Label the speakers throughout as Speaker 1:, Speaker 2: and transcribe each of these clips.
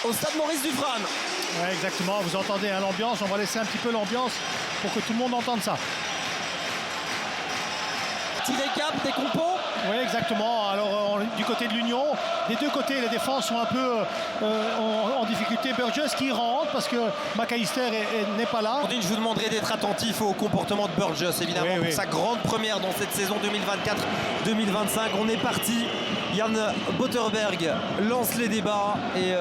Speaker 1: au stade Maurice Dufresne.
Speaker 2: Ouais, exactement, vous entendez l'ambiance, on va laisser un petit peu l'ambiance pour que tout le monde entende ça.
Speaker 1: Petit récap des compos.
Speaker 2: Oui, exactement. Alors, du côté de l'Union, des deux côtés, les défenses sont un peu en difficulté. Burgess qui rentre parce que McAllister n'est pas là.
Speaker 1: Je vous demanderai d'être attentif au comportement de Burgess, évidemment,
Speaker 2: oui,
Speaker 1: pour
Speaker 2: oui.
Speaker 1: sa grande première dans cette saison 2024-2025. On est parti. Yann Botterberg lance les débats et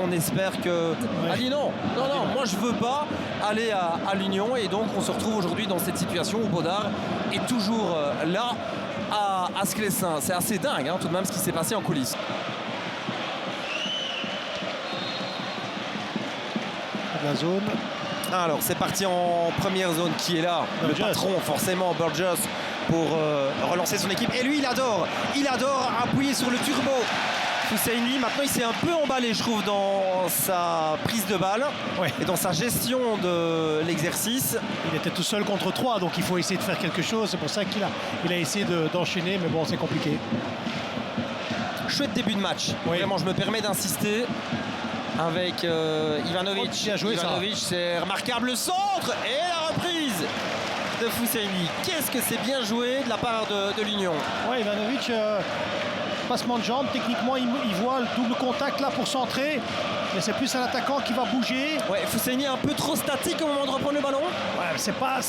Speaker 1: on espère que...
Speaker 2: Ouais.
Speaker 1: Ah dit non, moi je veux pas aller à l'Union et donc on se retrouve aujourd'hui dans cette situation où Baudard est toujours là à Sclessin. C'est assez dingue tout de même ce qui s'est passé en coulisses.
Speaker 2: La zone.
Speaker 1: Alors c'est parti en première zone. Qui est là?
Speaker 2: Burgess.
Speaker 1: Le patron forcément, Burgess, pour relancer son équipe. Et lui il adore appuyer sur le turbo. Fousseyni, maintenant il s'est un peu emballé je trouve dans sa prise de balle,
Speaker 2: Ouais.
Speaker 1: et dans sa gestion de l'exercice.
Speaker 2: Il était tout seul contre 3, donc il faut essayer de faire quelque chose. C'est pour ça qu'il a essayé d'enchaîner, mais bon, c'est compliqué.
Speaker 1: Chouette début de match.
Speaker 2: Oui.
Speaker 1: Vraiment, je me permets d'insister avec Ivanovic.
Speaker 2: Bien joué,
Speaker 1: Ivanovic, c'est remarquable, le centre et la reprise de Fousseyni. Qu'est-ce que c'est bien joué de la part de l'Union.
Speaker 2: Ouais, Ivanovic, passement de jambes, techniquement, il voit le double contact là pour centrer. Mais c'est plus un attaquant qui va bouger.
Speaker 1: Ouais, Fousseyni est un peu trop statique au moment de reprendre le ballon.
Speaker 2: Ouais, c'est pas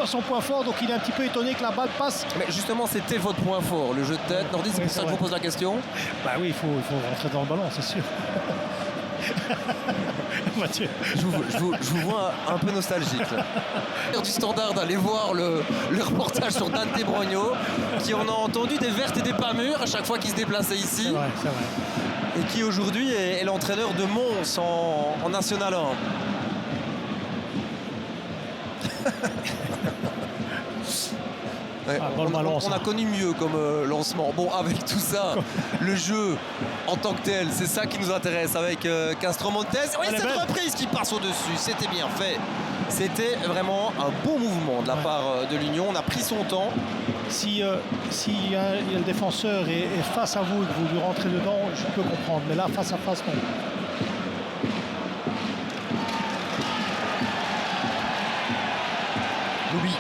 Speaker 2: son point fort, donc il est un petit peu étonné que la balle passe.
Speaker 1: Mais justement, c'était votre point fort, le jeu de tête. Nordin, c'est
Speaker 2: Oui,
Speaker 1: pour ça
Speaker 2: c'est
Speaker 1: que je vous
Speaker 2: vrai.
Speaker 1: pose la question.
Speaker 2: Bah oui, il faut rentrer dans le ballon, c'est sûr. Mathieu.
Speaker 1: Je vous vois un peu nostalgique. Là. Du Standard d'aller voir le reportage sur Dante Brogno, qui en a entendu des vertes et des pas mûres à chaque fois qu'il se déplaçait ici.
Speaker 2: C'est vrai.
Speaker 1: Et qui aujourd'hui est l'entraîneur de Mons en National 1. Ouais,
Speaker 2: Bon, le ballon,
Speaker 1: on a connu mieux comme lancement. Bon, avec tout ça, le jeu en tant que tel, c'est ça qui nous intéresse avec Castro Montes. Oui,
Speaker 2: Elle est
Speaker 1: cette
Speaker 2: belle.
Speaker 1: reprise qui passe au-dessus, c'était bien fait. C'était vraiment un bon mouvement de la part de l'Union. On a pris son temps.
Speaker 2: Si le défenseur est face à vous et que vous lui rentrez dedans, je peux comprendre. Mais là, face à face, non.
Speaker 1: Loubi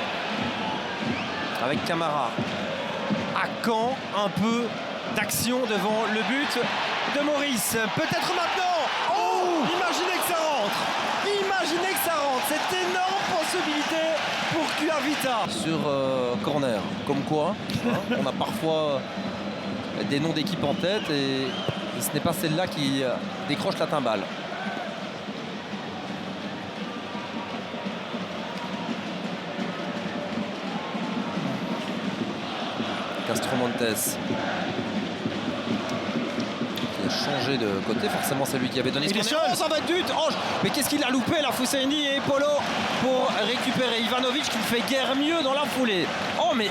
Speaker 1: avec Camara. À quand un peu d'action devant le but de Maurice? Peut-être maintenant. Oh, imaginez que ça rentre. Imaginez que ça rentre. Cette énorme possibilité pour Cuavita sur corner. Comme quoi, on a parfois des noms d'équipes en tête et ce n'est pas celle-là qui décroche la timbale. Castro Montes qui a changé de côté, forcément c'est lui qui avait donné
Speaker 2: Il est
Speaker 1: ce
Speaker 2: seul.
Speaker 1: Oh, ça va être but. Oh, mais qu'est-ce qu'il a loupé là, Fousseyni et Polo, pour récupérer Ivanovic qui ne fait guère mieux dans la foulée. Oh mais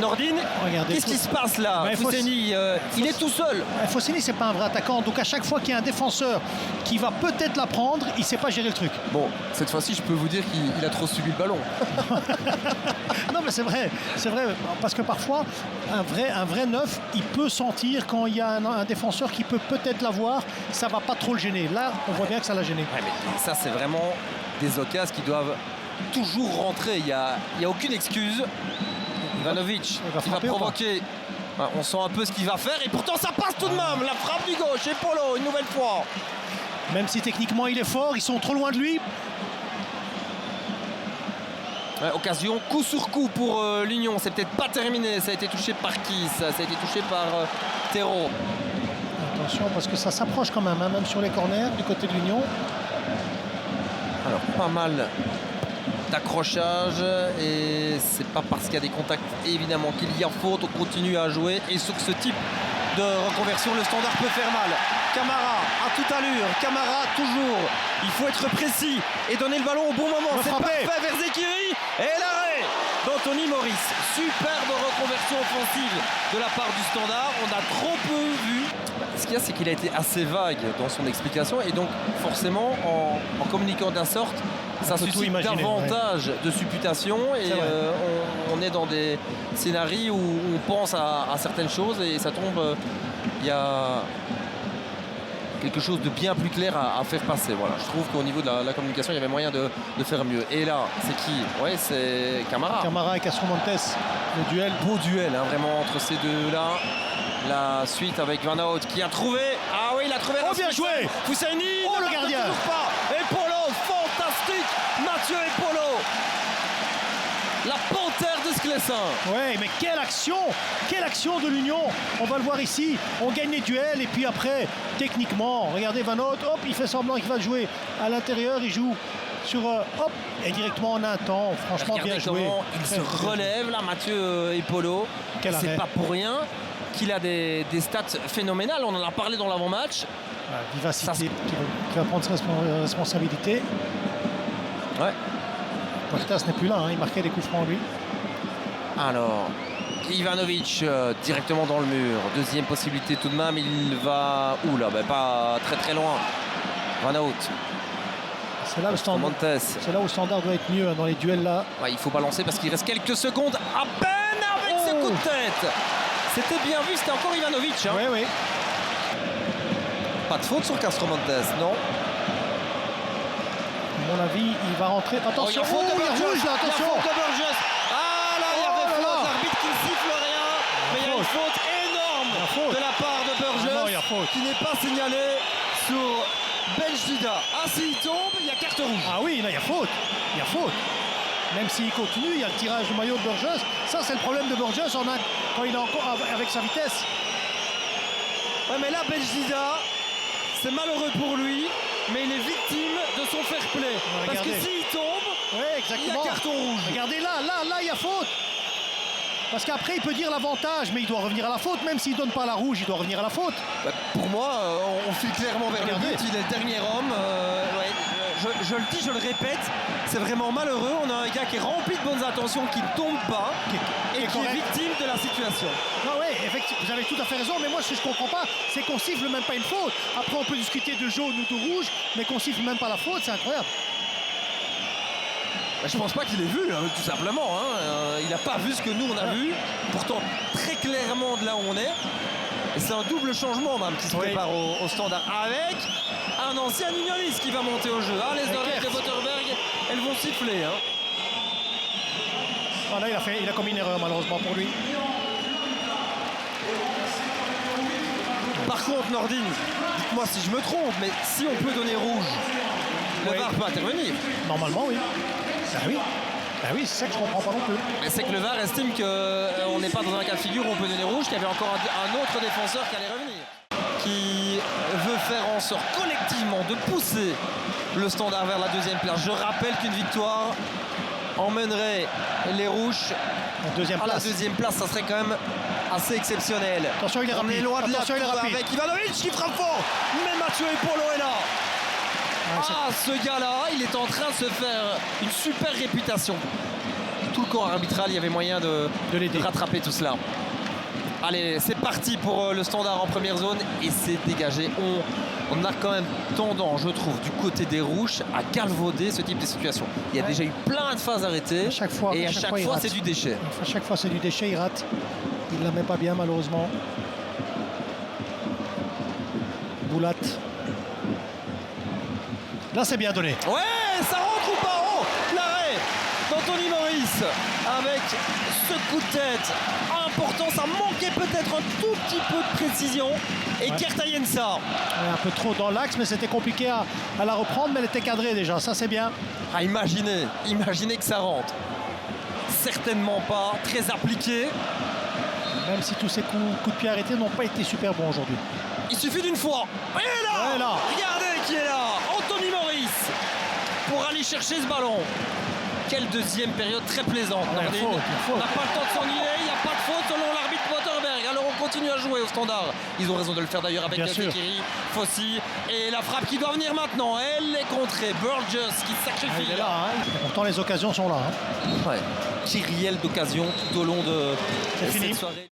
Speaker 1: Nordin,
Speaker 2: Regardez,
Speaker 1: qu'est-ce qui se passe là?
Speaker 2: Mais
Speaker 1: Fousseyni, il est tout seul.
Speaker 2: Fossini, c'est pas un vrai attaquant. Donc à chaque fois qu'il y a un défenseur qui va peut-être la prendre, il sait pas gérer le truc.
Speaker 1: Bon, cette fois-ci je peux vous dire qu'il a trop subi le ballon.
Speaker 2: Non, mais c'est vrai, parce que parfois un vrai neuf, il peut sentir quand il y a un défenseur qui peut peut-être l'avoir, ça va pas trop le gêner. Là, on voit bien que ça l'a gêné.
Speaker 1: Ouais, mais ça c'est vraiment des occasions qui doivent toujours rentrer. Il y a aucune excuse. Ivanovic
Speaker 2: Il va
Speaker 1: qui va
Speaker 2: frapper ou pas?
Speaker 1: provoquer. Ouais, on sent un peu ce qu'il va faire et pourtant ça passe tout de même. La frappe du gauche et Polo une nouvelle fois.
Speaker 2: Même si techniquement il est fort, ils sont trop loin de lui.
Speaker 1: Ouais, occasion coup sur coup pour l'Union. C'est peut-être pas terminé. Ça a été touché par qui ça a été touché par Thérault.
Speaker 2: Attention, parce que ça s'approche quand même, même sur les corners du côté de l'Union.
Speaker 1: Alors pas mal d'accrochage et c'est pas parce qu'il y a des contacts évidemment qu'il y a faute. On continue à jouer et sur ce type de reconversion le Standard peut faire mal. Camara à toute allure, Camara toujours, il faut être précis et donner le ballon au bon moment. C'est
Speaker 2: frapper.
Speaker 1: parfait vers Zekiri et l'arrêt d'Anthony Maurice. Superbe reconversion offensive de la part du Standard, on a trop peu vu. Ce qu'il y a, c'est qu'il a été assez vague dans son explication et donc forcément en communiquant de la sorte, ça
Speaker 2: peut tout
Speaker 1: suscite
Speaker 2: imaginer,
Speaker 1: davantage de supputation et
Speaker 2: C'est vrai.
Speaker 1: on est dans des scénarios où on pense à certaines choses et ça tombe. Il y a
Speaker 3: quelque chose de bien plus clair à faire passer. Voilà, je trouve qu'au niveau de la communication, il y avait moyen de faire mieux. Et là, c'est qui? Ouais, c'est Camara.
Speaker 2: Camara et Castro Montes, le duel.
Speaker 3: Beau duel, hein, vraiment, entre ces deux-là. La suite avec Van Hout qui a trouvé. Ah oui, il a trouvé.
Speaker 2: Oh, bien joué!
Speaker 3: Foussaini.
Speaker 2: Oh, le gardien!
Speaker 3: Toujours pas. Et Polo, fantastique. Mathieu et Polo. La panthère de Sclessin.
Speaker 2: Ouais, mais quelle action de l'Union. On va le voir ici, on gagne les duels et puis après, techniquement, regardez Van Hout, hop, il fait semblant qu'il va jouer à l'intérieur, il joue sur, hop, et directement en un temps, franchement
Speaker 3: Regardez
Speaker 2: bien joué.
Speaker 3: comment il se relève là, Mathieu et Polo.
Speaker 2: Quel
Speaker 3: C'est
Speaker 2: arrêt.
Speaker 3: pas pour rien qu'il a des stats phénoménales, on en a parlé dans l'avant-match.
Speaker 2: Vivacité
Speaker 3: Ça se-
Speaker 2: qui va prendre ses responsabilités.
Speaker 3: Ouais.
Speaker 2: Puertas n'est plus là, hein, il marquait des coups francs lui.
Speaker 3: Alors, Ivanovic directement dans le mur. Deuxième possibilité tout de même. Il va où là? Pas très très loin. Van Hout,
Speaker 2: C'est là, le standard,
Speaker 3: Montes.
Speaker 2: c'est là où le standard doit être mieux hein, dans les duels là.
Speaker 3: Ouais, il faut balancer parce qu'il reste quelques secondes à peine avec ce coup de tête. C'était bien vu, c'était encore Ivanovic. Hein.
Speaker 2: Oui, oui.
Speaker 3: Pas de faute sur Castro Montes, non?
Speaker 2: À mon avis, il va rentrer. Attention,
Speaker 3: Oh, il y a faute de
Speaker 2: il y a
Speaker 3: Burgess.
Speaker 2: rouge là,
Speaker 3: Il y a
Speaker 2: attention.
Speaker 3: faute de Burgess. Ah là, il y
Speaker 2: Oh
Speaker 3: avait
Speaker 2: là
Speaker 3: faute.
Speaker 2: là.
Speaker 3: L'arbitre qui ne siffle rien. Mais il y a une faute énorme
Speaker 2: Il y a faute.
Speaker 3: de la part de Burgess
Speaker 2: Ah non, il y a faute.
Speaker 3: qui n'est pas signalée sur Benchida. Ah, s'il tombe, il y a carte rouge.
Speaker 2: Ah oui, là, il y a faute. Il y a faute. Même s'il continue, il y a le tirage du maillot de Burgess. Ça, c'est le problème de Burgess quand il est encore avec sa vitesse.
Speaker 3: Ouais, mais là, Benchida, c'est malheureux pour lui, mais il est victime de son fair play. Parce que
Speaker 2: regardez.
Speaker 3: s'il tombe,
Speaker 2: Oui,
Speaker 3: il y
Speaker 2: exactement.
Speaker 3: a carton rouge.
Speaker 2: Regardez là, il y a faute. Parce qu'après, il peut dire l'avantage, mais il doit revenir à la faute. Même s'il ne donne pas la rouge, il doit revenir à la faute.
Speaker 3: Pour moi, on file clairement vers
Speaker 2: Regardez.
Speaker 3: le but. Il est le dernier homme. Ouais, je le dis, je le répète, c'est vraiment malheureux. On a un gars qui est rempli de bonnes intentions, qui ne tombe pas et
Speaker 2: qui est
Speaker 3: qui est
Speaker 2: correct.
Speaker 3: victime de la situation.
Speaker 2: Non, oui, effectivement, vous avez tout à fait raison, mais moi, ce que je ne comprends pas, c'est qu'on siffle même pas une faute. Après, on peut discuter de jaune ou de rouge, mais qu'on siffle même pas la faute, c'est incroyable.
Speaker 3: Je pense pas qu'il ait vu, hein, tout simplement. Hein. Il n'a pas vu ce que nous on a vu. Pourtant, très clairement de là où on est. Et c'est un double changement même qui se prépare au standard. Avec un ancien unioniste qui va monter au jeu. Ah, les oreilles de Waterberg, elles vont siffler. Hein.
Speaker 2: Ah, là, il a commis une erreur, malheureusement, pour lui.
Speaker 3: Par contre, Nordine, dites-moi si je me trompe, mais si on peut donner rouge, le VAR peut intervenir.
Speaker 2: Normalement, oui. Ben oui. Ben oui, c'est ça que je comprends pas non plus.
Speaker 3: Mais c'est que le VAR estime qu'on n'est pas dans un cas de figure où on peut donner rouge, qu'il y avait encore un autre défenseur qui allait revenir. Qui veut faire en sorte collectivement de pousser le standard vers la deuxième place. Je rappelle qu'une victoire emmènerait les rouges
Speaker 2: En deuxième
Speaker 3: à la
Speaker 2: place.
Speaker 3: deuxième place. Ça serait quand même assez exceptionnel.
Speaker 2: Attention, il est
Speaker 3: On
Speaker 2: rapide.
Speaker 3: est loin de là.
Speaker 2: Attention, il est rapide.
Speaker 3: Avec Ivanovic qui frappe fort. Mais Mathieu et Polo est là. Ah, ce gars-là, il est en train de se faire une super réputation. Tout le corps arbitral, il y avait moyen de rattraper tout cela. Allez, c'est parti pour le standard en première zone et c'est dégagé. On a quand même tendance, je trouve, du côté des rouges à galvauder ce type de situation. Il y a déjà eu plein de phases arrêtées
Speaker 2: À chaque fois,
Speaker 3: et à
Speaker 2: à chaque
Speaker 3: chaque
Speaker 2: fois, il
Speaker 3: fois
Speaker 2: rate.
Speaker 3: c'est du déchet.
Speaker 2: À chaque fois, c'est du déchet, il rate. Il ne la met pas bien, malheureusement. Boulat. Là, c'est bien donné.
Speaker 3: Ouais, ça rentre ou pas? Oh, l'arrêt d'Anthony Maurice avec ce coup de tête important. Ça manquait peut-être un tout petit peu de précision. Et Kertayensa.
Speaker 2: Ouais, un peu trop dans l'axe, mais c'était compliqué à la reprendre, mais elle était cadrée déjà. Ça, c'est bien.
Speaker 3: Ah, imaginez que ça rentre. Certainement pas, très appliqué.
Speaker 2: Même si tous ces coups de pied arrêtés n'ont pas été super bons aujourd'hui.
Speaker 3: Il suffit d'une fois. Il est là,
Speaker 2: Ouais, là.
Speaker 3: Regardez qui est là. Anthony Maurice pour aller chercher ce ballon. Quelle deuxième période très plaisante.
Speaker 2: Ouais,
Speaker 3: Nordine.
Speaker 2: faute.
Speaker 3: On n'a pas le temps de s'ennuyer, il n'y a pas de faute selon l'arbitre Waterberg. Alors on continue à jouer au standard. Ils ont raison de le faire d'ailleurs avec
Speaker 2: Bien sûr.
Speaker 3: Zekiri, Fossi. Et la frappe qui doit venir maintenant. Elle est contrée. Burgess qui sacrifie.
Speaker 2: Il est là, hein. Et pourtant, les occasions sont là. Hein.
Speaker 3: Ouais. Kyriel d'occasion tout au long de
Speaker 2: C'est
Speaker 3: cette
Speaker 2: fini.
Speaker 3: soirée.